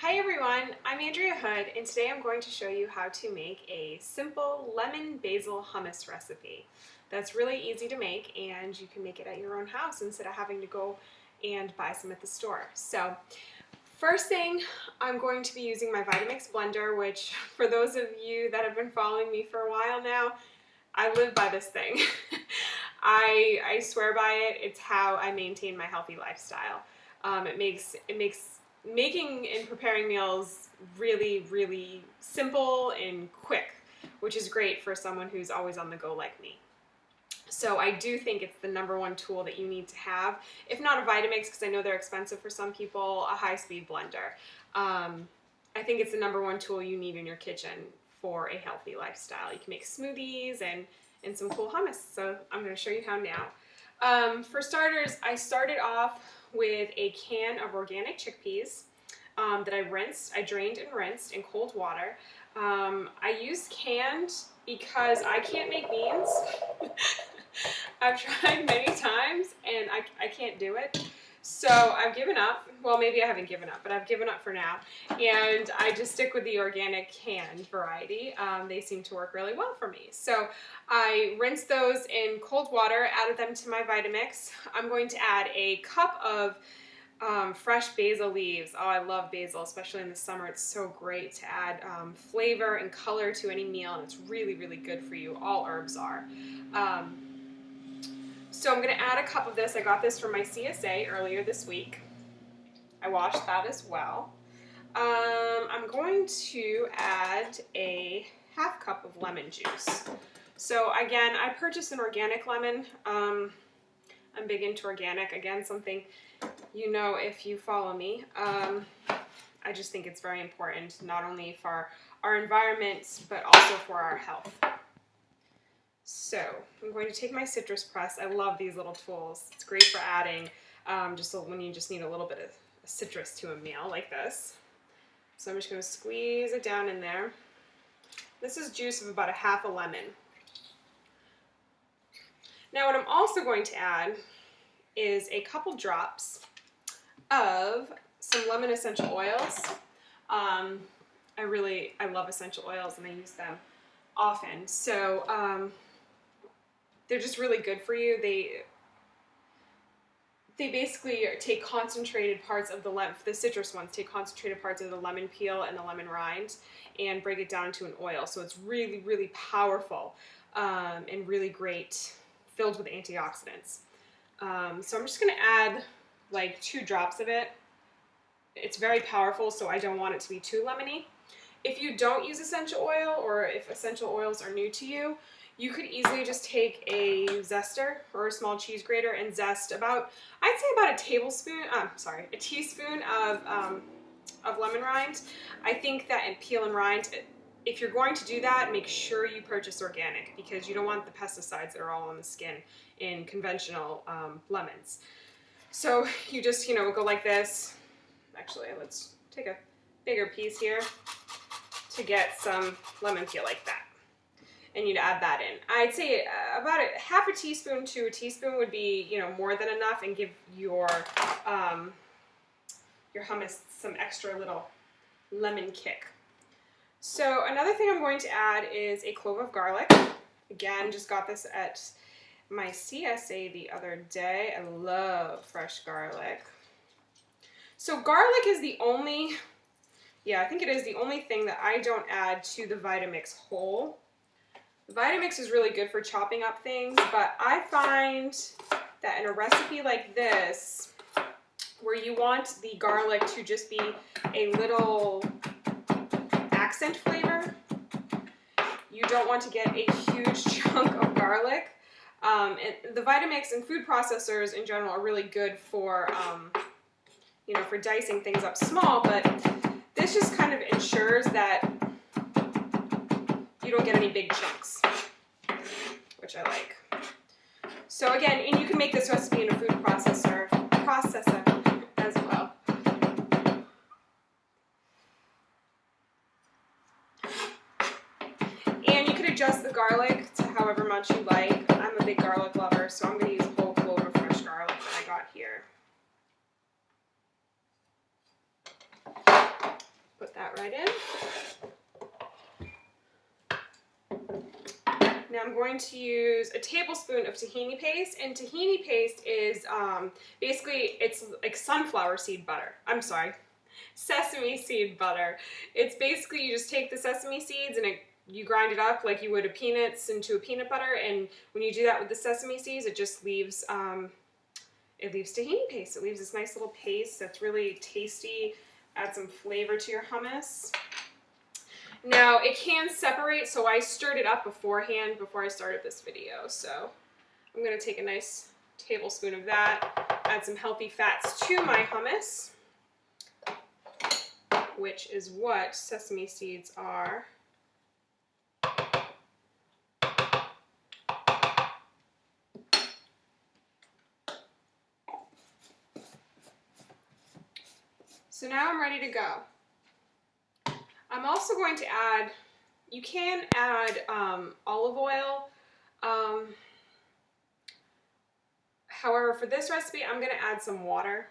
Hi everyone, I'm Andrea Hood, and today I'm going to show you how to make a simple lemon basil hummus recipe that's really easy to make, and you can make it at your own house instead of having to go and buy some at the store. So first thing, I'm going to be using my Vitamix blender, which for those of you that have been following me for a while now, I live by this thing. I swear by it. It's how I maintain my healthy lifestyle. It makes making and preparing meals really simple and quick, which is great for someone who's always on the go like me. So I do think it's the #1 tool that you need to have. If not a Vitamix, because I know they're expensive for some people, a high-speed blender. I think it's the #1 tool you need in your kitchen for a healthy lifestyle. You can make smoothies and some cool hummus. So I'm going to show you how now. For starters, I started off with a can of organic chickpeas that I drained and rinsed in cold water. I used canned because I can't make beans. I've tried many times and I can't do it. So I've given up. Well, maybe I haven't given up, but I've given up for now. And I just stick with the organic canned variety. They seem to work really well for me. So I rinsed those in cold water, added them to my Vitamix. I'm going to add a cup of fresh basil leaves. Oh, I love basil, especially in the summer. It's so great to add flavor and color to any meal, and it's really good for you. All herbs are. So I'm going to add a cup of this. I got this from my CSA earlier this week. I washed that as well. I'm going to add a half cup of lemon juice. So again, I purchased an organic lemon. I'm big into organic. Again, something you know if you follow me. I just think it's very important, not only for our environment, but also for our health. So I'm going to take my citrus press. I love these little tools. It's great for adding just when you just need a little bit of citrus to a meal like this. So I'm just going to squeeze it down in there. This is juice of about a half a lemon. Now what I'm also going to add is a couple drops of some lemon essential oils. I love essential oils and I use them often. So they're just really good for you. They basically take concentrated parts of the citrus ones take concentrated parts of the lemon peel and the lemon rind and break it down to an oil. So it's really powerful and really great, filled with antioxidants. So I'm just going to add like 2 drops of it. It's very powerful, so I don't want it to be too lemony. If you don't use essential oil, or if essential oils are new to you, you could easily just take a zester or a small cheese grater and zest I'd say about a teaspoon of lemon rind. I think that in peel and rind, if you're going to do that, make sure you purchase organic, because you don't want the pesticides that are all on the skin in conventional lemons. So you just, go like this. Actually, let's take a bigger piece here to get some lemon peel like that. And you'd add that in. I'd say about half a teaspoon to a teaspoon would be, more than enough, and give your hummus some extra little lemon kick. So another thing I'm going to add is a clove of garlic. Again, just got this at my CSA the other day. I love fresh garlic. So garlic is the only, I think it is the only thing that I don't add to the Vitamix whole. The Vitamix is really good for chopping up things, but I find that in a recipe like this, where you want the garlic to just be a little accent flavor, you don't want to get a huge chunk of garlic. And the Vitamix and food processors in general are really good for, for dicing things up small, but this just kind of ensures that you don't get any big chunks, which I like. So again, and you can make this recipe in a food processor as well. And you can adjust the garlic to however much you like. I'm a big garlic lover, so I'm going to use a whole clove of fresh garlic that I got here. that right in. Now I'm going to use a tablespoon of tahini paste, and tahini paste is basically, it's like sunflower seed butter. I'm sorry, sesame seed butter. It's basically, you just take the sesame seeds and you grind it up like you would peanuts into a peanut butter, and when you do that with the sesame seeds, it just leaves tahini paste. It leaves this nice little paste that's really tasty, add some flavor to your hummus. Now, it can separate, so I stirred it up beforehand before I started this video. So I'm going to take a nice tablespoon of that, add some healthy fats to my hummus, which is what sesame seeds are. So now I'm ready to go. I'm also going to add, you can add olive oil. However, for this recipe, I'm going to add some water.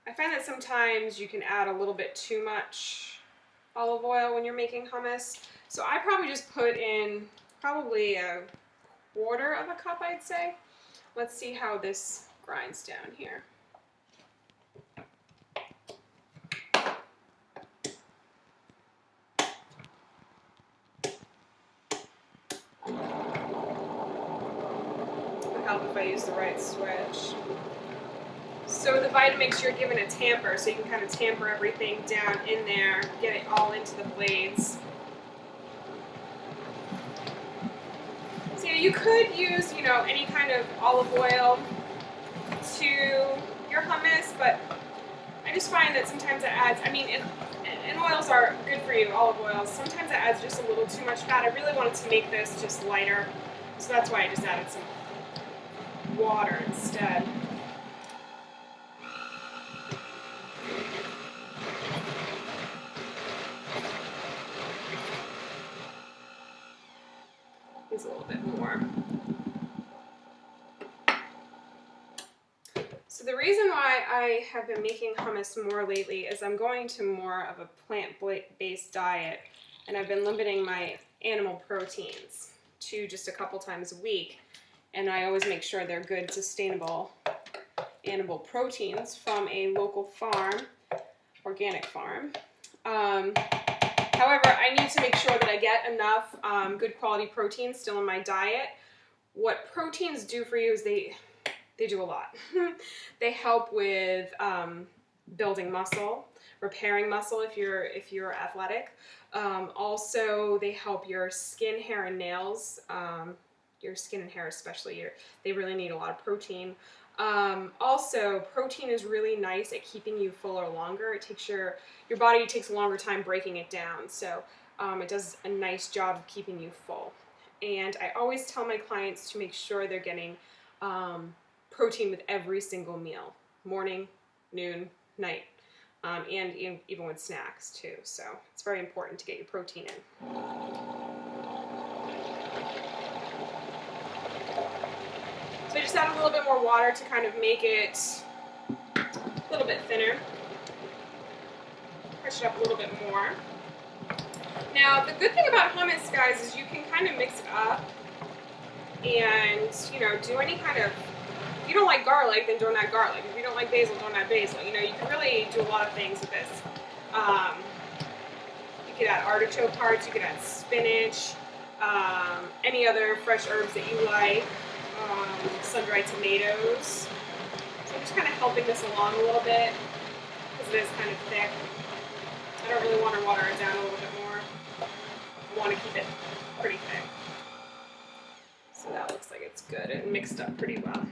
I find that sometimes you can add a little bit too much olive oil when you're making hummus. So I probably just put in probably a quarter of a cup, I'd say. Let's see how this grinds down here. Help if I use the right switch. So with the Vitamix, you're given a tamper, so you can kind of tamper everything down in there, get it all into the blades. So you could use, you know, any kind of olive oil to your hummus, but I just find that sometimes it adds, I mean, and oils are good for you, olive oils, sometimes it adds just a little too much fat. I really wanted to make this just lighter, so that's why I just added some water instead. Use a little bit more. So the reason why I have been making hummus more lately is I'm going to more of a plant-based diet, and I've been limiting my animal proteins to just a couple times a week. And I always make sure they're good, sustainable animal proteins from a local farm, organic farm. However, I need to make sure that I get enough good quality protein still in my diet. What proteins do for you is they do a lot. They help with building muscle, repairing muscle if you're athletic. Also, they help your skin, hair, and nails. Your skin and hair especially, they really need a lot of protein. Also, protein is really nice at keeping you fuller longer. It takes your body takes a longer time breaking it down, so it does a nice job of keeping you full. And I always tell my clients to make sure they're getting protein with every single meal, morning, noon, night, and even with snacks too. So it's very important to get your protein in. So I just add a little bit more water to kind of make it a little bit thinner. Push it up a little bit more. Now, the good thing about hummus, guys, is you can kind of mix it up and, you know, do any kind of, if you don't like garlic, then don't add garlic. If you don't like basil, don't add basil. You know, you can really do a lot of things with this. You could add artichoke hearts, you could add spinach, any other fresh herbs that you like. Sun-dried tomatoes. So I'm just kind of helping this along a little bit because it is kind of thick. I don't really want to water it down a little bit more. I want to keep it pretty thick. So that looks like it's good and mixed up pretty well.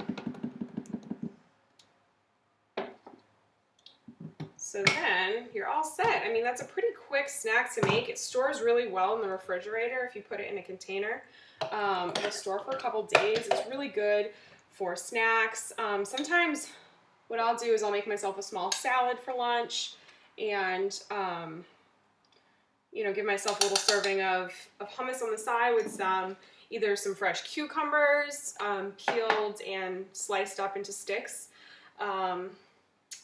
So then you're all set. I mean, that's a pretty quick snack to make. It stores really well in the refrigerator if you put it in a container. It'll store for a couple days. It's really good for snacks. Sometimes what I'll do is I'll make myself a small salad for lunch and, you know, give myself a little serving of hummus on the side with either some fresh cucumbers, peeled and sliced up into sticks.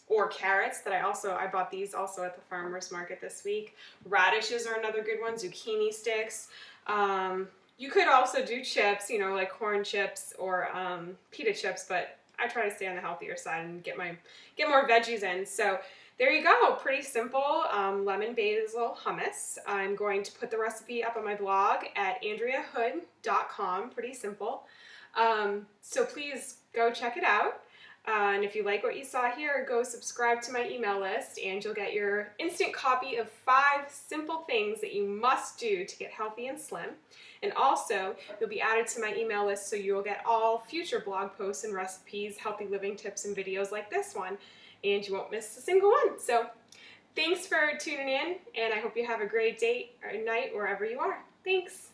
or carrots that I bought these also at the farmer's market this week. Radishes are another good one, zucchini sticks. You could also do chips, you know, like corn chips or pita chips, but I try to stay on the healthier side and get more veggies in. So there you go, pretty simple lemon basil hummus. I'm going to put the recipe up on my blog at andreahood.com, pretty simple. So please go check it out. And if you like what you saw here, go subscribe to my email list and you'll get your instant copy of 5 simple things that you must do to get healthy and slim. And also, you'll be added to my email list so you'll get all future blog posts and recipes, healthy living tips and videos like this one. And you won't miss a single one. So thanks for tuning in, and I hope you have a great day or night wherever you are. Thanks.